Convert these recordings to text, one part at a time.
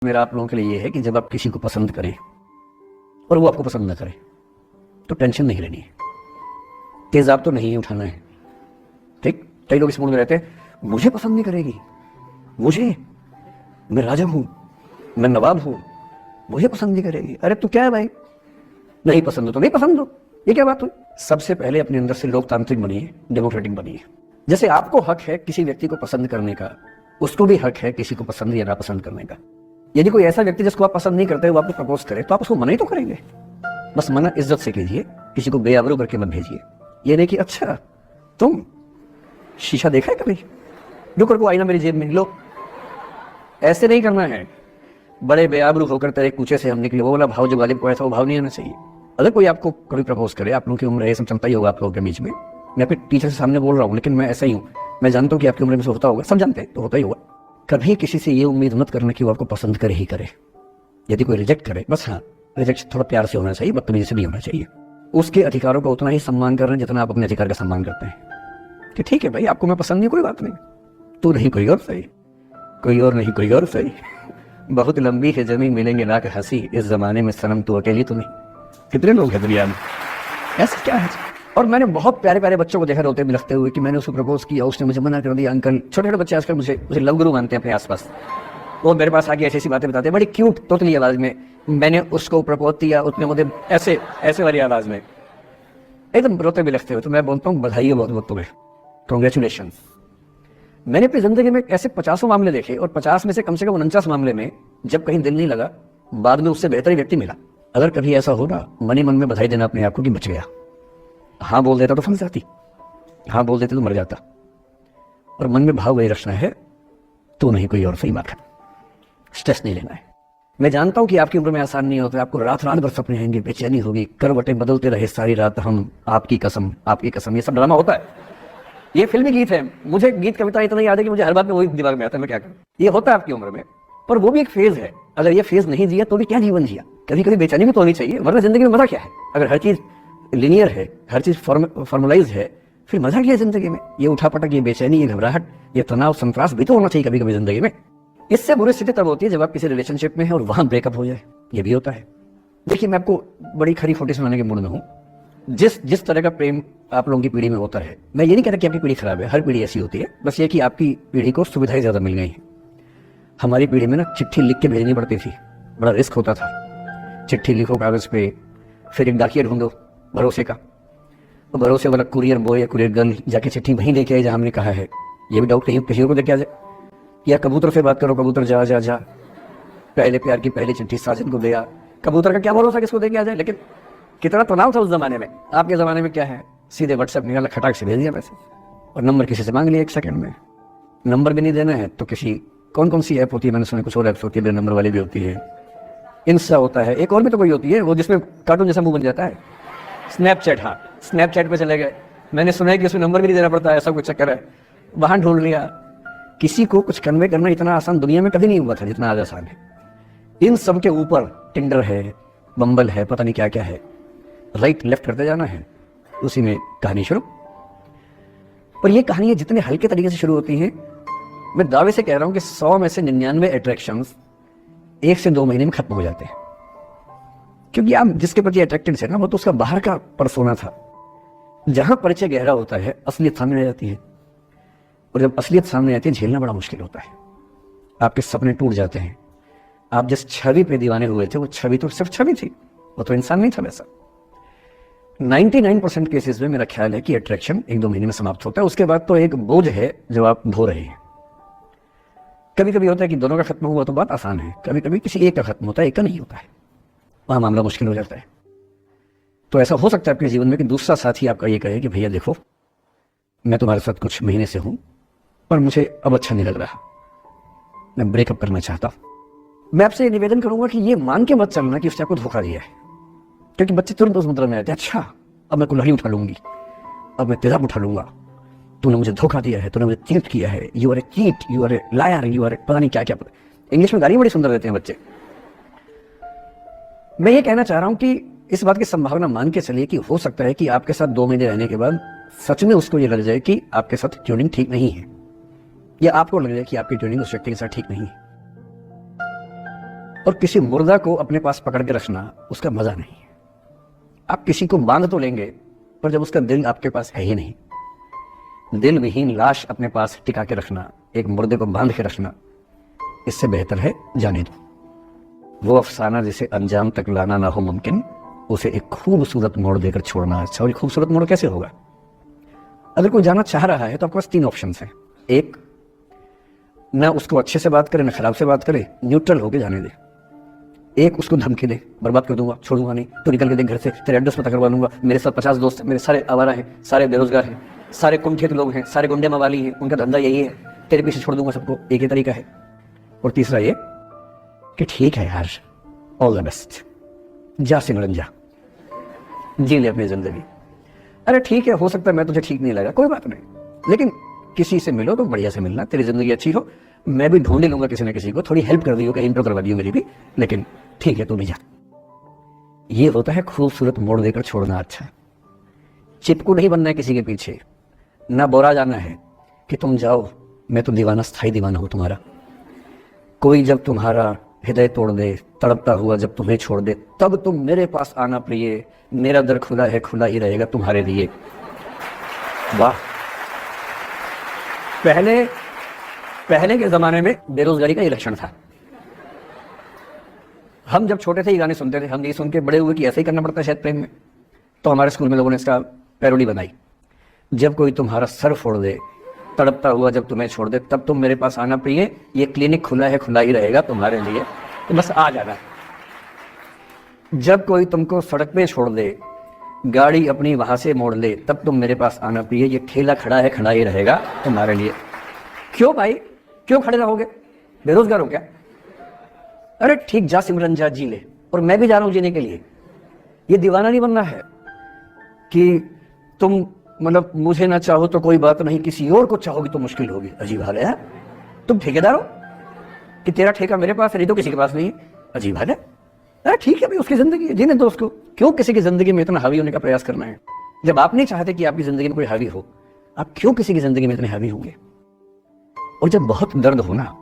मेरा आप लोगों के लिए ये है कि जब आप किसी को पसंद करें और वो आपको पसंद ना करे तो टेंशन नहीं लेनी है, तेजाब तो नहीं उठाना है। ठीक, कई लोग इस मूड में रहते हैं, मुझे पसंद नहीं करेगी, मुझे, मैं राजा हूं, मैं नवाब हूं, मुझे पसंद नहीं करेगी। अरे तू क्या है भाई, नहीं पसंद हो तो नहीं पसंद हो, ये क्या बात हुई? सबसे पहले अपने अंदर से लोकतांत्रिक बनिए, डेमोक्रेटिक बनिए। जैसे आपको हक है किसी व्यक्ति को पसंद करने का, उसको भी हक है किसी को पसंद या नापसंद करने का। यदि कोई ऐसा व्यक्ति जिसको आप पसंद नहीं करते वो आपको प्रपोज करे तो आप उसको मना ही तो करेंगे। बस मना इज्जत से कीजिए, किसी को बेआबरू करके मत भेजिए। ये नहीं कि अच्छा तुम शीशा देखा है कभी, रुको रुको आईना मेरी जेब में लो, ऐसे नहीं करना है। बड़े बेआबरू होकर तेरे कूचे से हम निकले, वो वाला भाव जो गालिब को आया था वो भाव नहीं आना चाहिए। अगर कोई आपको कभी प्रपोज करे, आप लोगों की उम्र है, सब चलता ही होगा आप लोगों के बीच में, मैं अपने टीचर से सामने बोल रहा हूँ लेकिन मैं ऐसा ही हूँ, मैं जानता हूँ कि आपकी उम्र में से होता होगा, सब जानते हैं तो होता ही होगा। कभी किसी से ये उम्मीद मत करना कि वो आपको पसंद करे ही करे। यदि कोई रिजेक्ट करे, बस हाँ रिजेक्ट थोड़ा प्यार से होना चाहिए, बदतमीजी से नहीं होना चाहिए। उसके अधिकारों का उतना ही सम्मान कर रहे हैं जितना आप अपने अधिकार का सम्मान करते हैं कि ठीक है भाई आपको मैं पसंद नहीं, कोई बात नहीं, तू नहीं कोई और सही, कोई और नहीं कोई और सही, बहुत लंबी है जमीन मिलेंगे ना कि हंसी, इस जमाने में सनम तू अकेली तो नहीं। कितने लोग हैं दुनिया में, ऐसा क्या है? और मैंने बहुत प्यारे प्यारे बच्चों को देखा रोते बिलखते हुए कि मैंने उसको प्रपोज किया, उसने मुझे मना कर दिया। अंकल, छोटे छोटे बच्चे आजकल मुझे लव गुरु मानते हैं अपने आसपास, वो मेरे पास आके ऐसी ऐसी बातें बताते हैं बड़ी क्यूट तोतली आवाज में, मैंने उसको प्रपोज किया, उसने मुझे ऐसे ऐसे वाली आवाज में एकदम रोते बिलखते हुए। तो मैं बोलता हूँ बधाई हो बहुत बहुत तुम्हें, कॉन्ग्रेचुलेशन। मैंने अपनी जिंदगी में ऐसे 50 मामले देखे और 50 में से कम 49 मामले में जब कहीं दिल नहीं लगा, बाद में उससे बेहतर ही व्यक्ति मिला। अगर कभी ऐसा हो ना, मन ही मन में बधाई देना अपने आप को कि बच गया। हाँ बोल देता तो फंस जाती, हाँ बोल देते तो मर जाता। और मन में भाव वही रखना है, तो नहीं कोई और, सही बात है, स्ट्रेस नहीं लेना है। मैं जानता हूं कि आपकी उम्र में आसान नहीं होता, आपको रात रात भर सपने आएंगे, बेचैनी होगी, करवटें बदलते रहे सारी रात हम, आपकी कसम आपकी कसम, ये सब ड्रामा होता है। ये फिल्मी गीत है, मुझे गीत कविता इतना याद है कि मुझे हर बात में वही दिमाग में आता है, मैं क्या करूं। ये होता है आपकी उम्र में, पर वो भी एक फेज है। अगर ये फेज नहीं जिया तो भी क्या जीवन जिया। कभी कभी बेचैनी भी तो होनी चाहिए, वरना जिंदगी में मजा क्या है? अगर हर चीज लिनियर है, हर चीज फॉर्मलाइज है, फिर मजा क्या है जिंदगी में? ये उठापटक, ये बेचैनी, ये घबराहट, ये तनाव संतरास भी तो होना चाहिए कभी कभी जिंदगी में। इससे बुरी स्थिति तब होती है जब आप किसी रिलेशनशिप में हैं और वहां ब्रेकअप हो जाए, ये भी होता है। देखिए मैं आपको बड़ी खरी खोटी सुनाने के मूड में हूँ। जिस तरह का प्रेम आप लोगों की पीढ़ी में होता है, मैं ये नहीं कहता कि आपकी पीढ़ी खराब है, हर पीढ़ी ऐसी होती है, बस ये कि आपकी पीढ़ी को सुविधाएं ज्यादा मिल गई हैं। हमारी पीढ़ी में ना चिट्ठी लिख के भेजनी पड़ती थी, बड़ा रिस्क होता था। चिट्ठी लिखो कागज पे, फिर एक डाकिया ढूंढो भरोसे का, तो भरोसे वाला कुरियर बॉय या कुरियर गर्ल जाके चिट्ठी वहीं लेके आए जहां हमने कहा है। ये भी डाउट कहीं किसी को लेके आ जाए, या कबूतर से बात करो, कबूतर जा जा जा, पहले प्यार की पहली चिट्ठी साजन को दिया। कबूतर का क्या भरोसा किसको देके आ जाए। लेकिन कितना तनाव था उस जमाने में। आपके जमाने में क्या है, सीधे व्हाट्सएप निकाला, खटाक से भेज दिया मैसेज, और नंबर किसी से मांग लिया 1 सेकंड में। नंबर भी नहीं देना है तो किसी कौन कौन सी ऐप होती है, मैंने सुना कुछ और ऐप्स होती है, नंबर वाली भी होती है, इंस्टा होता है, एक और भी तो कोई होती है वो जिसमें कार्टून जैसा मुंह बन जाता है, स्नैपचैट। हाँ स्नैपचैट पे चले गए, मैंने सुना है कि उसमें नंबर भी नहीं देना पड़ता है, ऐसा कुछ चक्कर है, वहां ढूंढ लिया। किसी को कुछ कन्वे करना इतना आसान दुनिया में कभी नहीं हुआ था जितना आज आसान है। इन सब के ऊपर टिंडर है, बम्बल है, पता नहीं क्या क्या है, राइट लेफ्ट करते जाना है, उसी में कहानी शुरू। पर ये कहानियां जितने हल्के तरीके से शुरू होती हैं, मैं दावे से कह रहा हूं कि 100 में से 99 अट्रैक्शंस 1 से 2 महीने में खत्म हो जाते हैं। क्योंकि आप जिसके प्रति अट्रैक्टेड थे ना, वो तो उसका बाहर का परसोना था। जहां परिचय गहरा होता है असलियत सामने आ जाती है, और जब असलियत सामने आती है झेलना बड़ा मुश्किल होता है। आपके सपने टूट जाते हैं। आप जिस छवि पे दीवाने हुए थे वो छवि तो सिर्फ छवि थी, वो तो इंसान नहीं था वैसा। 99% केसेस में मेरा ख्याल है कि अट्रैक्शन 1-2 महीने में समाप्त होता है। उसके बाद तो एक बोझ है जो आप ढो रहे हैं। कभी कभी होता है कि दोनों का खत्म हुआ तो बात आसान है, कभी कभी किसी एक का खत्म होता है, एक का नहीं होता है, वहां मामला मुश्किल हो जाता है। तो ऐसा हो सकता है आपके जीवन में कि दूसरा साथी आपका ये कहे कि भैया देखो मैं तुम्हारे साथ कुछ महीने से हूं, पर मुझे अब अच्छा नहीं लग रहा, मैं ब्रेकअप करना चाहता हूं। मैं आपसे ये निवेदन करूंगा कि ये मान के मत चलना कि उसने आपको धोखा दिया है, क्योंकि बच्चे तुरंत उस मुद्रा में आते हैं, अच्छा अब मैं कुल्हाड़ी उठा लूंगी, अब मैं तेजाब उठा लूंगा, तूने मुझे धोखा दिया है, तूने मुझे चीट किया है, you are a cheat, you are a liar, you are a पता नहीं क्या क्या। इंग्लिश में गाली बड़ी सुंदर देते हैं बच्चे। मैं ये कहना चाह रहा हूं कि इस बात की संभावना मान के चलिए कि हो सकता है कि आपके साथ 2 महीने रहने के बाद सच में उसको ये लग जाए कि आपके साथ ट्यूनिंग ठीक नहीं है, या आपको लग जाए कि आपकी ट्यूनिंग उस व्यक्ति के साथ ठीक नहीं है। और किसी मुर्दा को अपने पास पकड़ के रखना उसका मजा नहीं है। आप किसी को बांध तो लेंगे, पर जब उसका दिल आपके पास है ही नहीं, दिल विहीन लाश अपने पास टिका के रखना, एक मुर्दे को बांध के रखना, इससे बेहतर है जाने दो। वो अफसाना जिसे अंजाम तक लाना ना हो मुमकिन, उसे एक खूबसूरत मोड़ देकर छोड़ना अच्छा। और खूबसूरत मोड़ कैसे होगा? अगर कोई जाना चाह रहा है तो आपके पास 3 ऑप्शन हैं। एक, ना उसको अच्छे से बात करे ना खराब से बात करे, न्यूट्रल होके जाने दे। एक, उसको धमकी दे, बर्बाद कर दूंगा, छोड़ूंगा नहीं, तो निकल के दे घर से, तेरे एड्रेस पता करवा लूंगा, मेरे साथ 50 दोस्त हैं, मेरे सारे आवारा हैं, सारे बेरोजगार हैं, सारे कुंठित लोग हैं, सारे गुंडे मवाली हैं, उनका धंधा यही है, तेरे पीछे छोड़ दूंगा सबको। एक ही तरीका है। और तीसरा ये कि ठीक है यार, ऑल द बेस्ट, जा सिमरन जा, जी ले अपनी जिंदगी। अरे ठीक है, हो सकता है मैं तुझे ठीक नहीं लगा, कोई बात नहीं, लेकिन किसी से मिलो तो बढ़िया से मिलना, तेरी जिंदगी अच्छी हो। मैं भी ढूंढ लूंगा किसी न किसी को, थोड़ी हेल्प कर दी हो, कहीं इंट्रो करवा दी हो मेरी भी, लेकिन ठीक है तू भी जा। ये होता है खूबसूरत मोड़ देकर छोड़ना अच्छा। चिपकू नहीं बनना है किसी के पीछे, ना बोरा जाना है कि तुम जाओ, मैं तो दीवाना, स्थाई दीवाना हूं तुम्हारा। कोई जब तुम्हारा हृदय तोड़ दे, तड़पता हुआ जब तुम्हें छोड़ दे, तब तुम मेरे पास आना प्रिय, मेरा दर खुला है, खुला ही रहेगा तुम्हारे लिए। वाह। पहले के जमाने में बेरोजगारी का ये लक्षण था। हम जब छोटे थे ये गाने सुनते थे, हम ये सुन के बड़े हुए कि ऐसे ही करना पड़ता है शायद प्रेम में, तो हमारे स्कूल में लोगों ने इसका पैरोडी बनाई। जब कोई तुम्हारा सर फोड़ दे, तड़पता हुआ जब तुम्हें छोड़ दे, तब तुम मेरे पास आना प्रिय, ये क्लिनिक खुला है, खुला ही रहेगा तुम्हारे लिए, तो बस आ जाना। जब कोई तुमको सड़क पे छोड़ दे, गाड़ी अपनी वहां से मोड़ ले, तब तुम मेरे पास आना प्रिय, ये ठेला खड़ा है, खड़ा ही रहेगा तुम्हारे लिए। क्यों भाई, क्यों खड़े रहोगे? बेरोजगार हो क्या? अरे ठीक, जा सिमरन जा, जी ले, और मैं भी जा रहा हूं जीने के लिए। ये दीवाना नहीं बनना है कि तुम मतलब मुझे ना चाहो तो कोई बात नहीं, किसी और को चाहोगी तो मुश्किल होगी। अजीब हाल है। तुम ठेकेदार हो कि तेरा ठेका मेरे पास है, नहीं तो किसी के पास नहीं है। अजीब हाल है। अरे ठीक है भाई, उसकी जिंदगी है, जीने दो उसको। क्यों किसी की जिंदगी में इतना हावी होने का प्रयास करना है? जब आप नहीं चाहते कि आपकी जिंदगी में कोई हावी हो, आप क्यों किसी की जिंदगी में इतने हावी होंगे? और जब बहुत दर्द हो ना,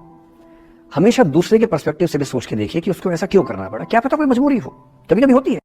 हमेशा दूसरे के पर्सपेक्टिव से भी सोच के देखिए कि उसको ऐसा क्यों करना पड़ा। क्या पता कोई मजबूरी हो, कभी कभी होती है।